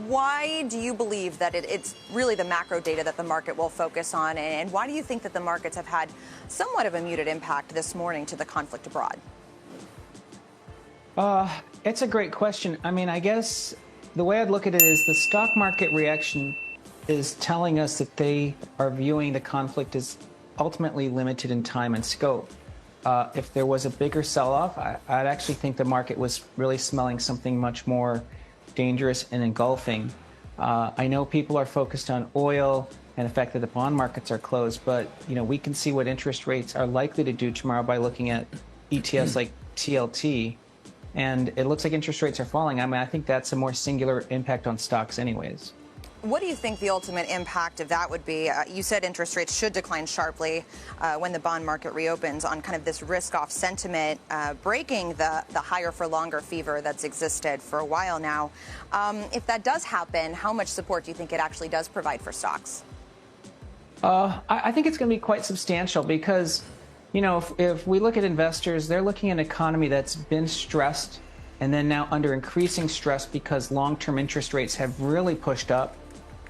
why do you believe that it's really the macro data that the market will focus on? And why do you think that the markets have had somewhat of a muted impact this morning to the conflict abroad? It's a great question. I mean, I guess the way I'd look at it is the stock market reaction is telling us that they are viewing the conflict as ultimately limited in time and scope. If there was a bigger sell-off, I'd actually think the market was really smelling something much more dangerous and engulfing. I know people are focused on oil and the fact that the bond markets are closed, but we can see what interest rates are likely to do tomorrow by looking at ETFs like TLT. And it looks like interest rates are falling. I mean, I think that's a more singular impact on stocks anyways. What do you think the ultimate impact of that would be? You said interest rates should decline sharply when the bond market reopens on kind of this risk-off sentiment, breaking the higher for longer fever that's existed for a while now. If that does happen, how much support do you think it actually does provide for stocks? I think it's going to be quite substantial because, if we look at investors, they're looking at an economy that's been stressed and then now under increasing stress because long-term interest rates have really pushed up.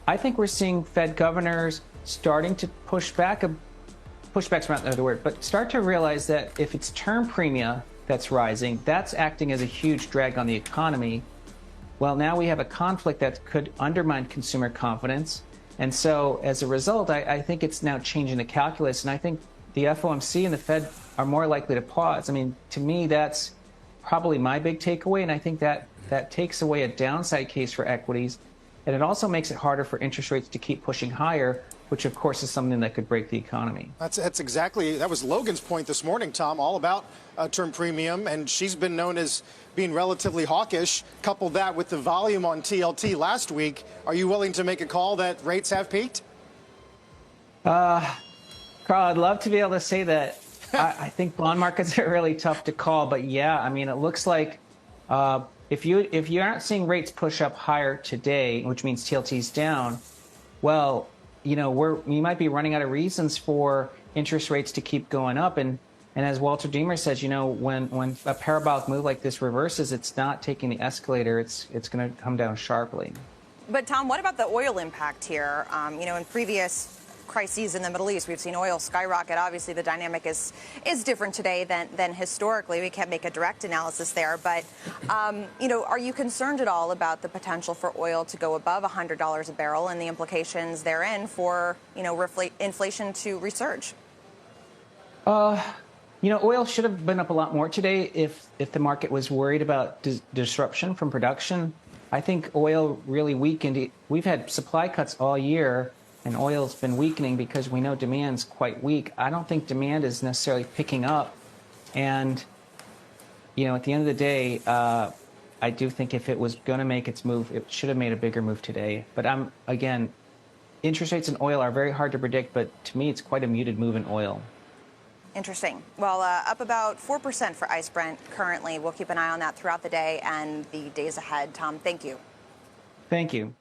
I think we're seeing Fed governors starting to pushback's not the word, but start to realize that if it's term premia that's rising, that's acting as a huge drag on the economy. Well, now we have a conflict that could undermine consumer confidence. And so as a result, I think it's now changing the calculus. And I think the FOMC and the Fed are more likely to pause. I mean, to me, that's probably my big takeaway. And I think that takes away a downside case for equities. And it also makes it harder for interest rates to keep pushing higher, which, of course, is something that could break the economy. That was Logan's point this morning, Tom, all about term premium. And she's been known as being relatively hawkish. Couple that with the volume on TLT last week. Are you willing to make a call that rates have peaked? Carl, I'd love to be able to say that. I think bond markets are really tough to call. But, yeah, I mean, it looks like if you aren't seeing rates push up higher today, which means TLT's down, well, we might be running out of reasons for interest rates to keep going up. And as Walter Deemer says, when a parabolic move like this reverses, it's not taking the escalator. It's going to come down sharply. But, Tom, what about the oil impact here? In previous crises in the Middle East, we've seen oil skyrocket. Obviously, the dynamic is different today than historically. We can't make a direct analysis there. But, are you concerned at all about the potential for oil to go above $100 a barrel and the implications therein for, inflation to resurge? Oil should have been up a lot more today if the market was worried about disruption from production. I think oil really weakened. We've had supply cuts all year, and oil's been weakening because we know demand's quite weak. I don't think demand is necessarily picking up. And, at the end of the day, I do think if it was going to make its move, it should have made a bigger move today. But again, interest rates in oil are very hard to predict, but to me, it's quite a muted move in oil. Interesting. Well, up about 4% for ICE Brent currently. We'll keep an eye on that throughout the day and the days ahead. Tom, thank you. Thank you.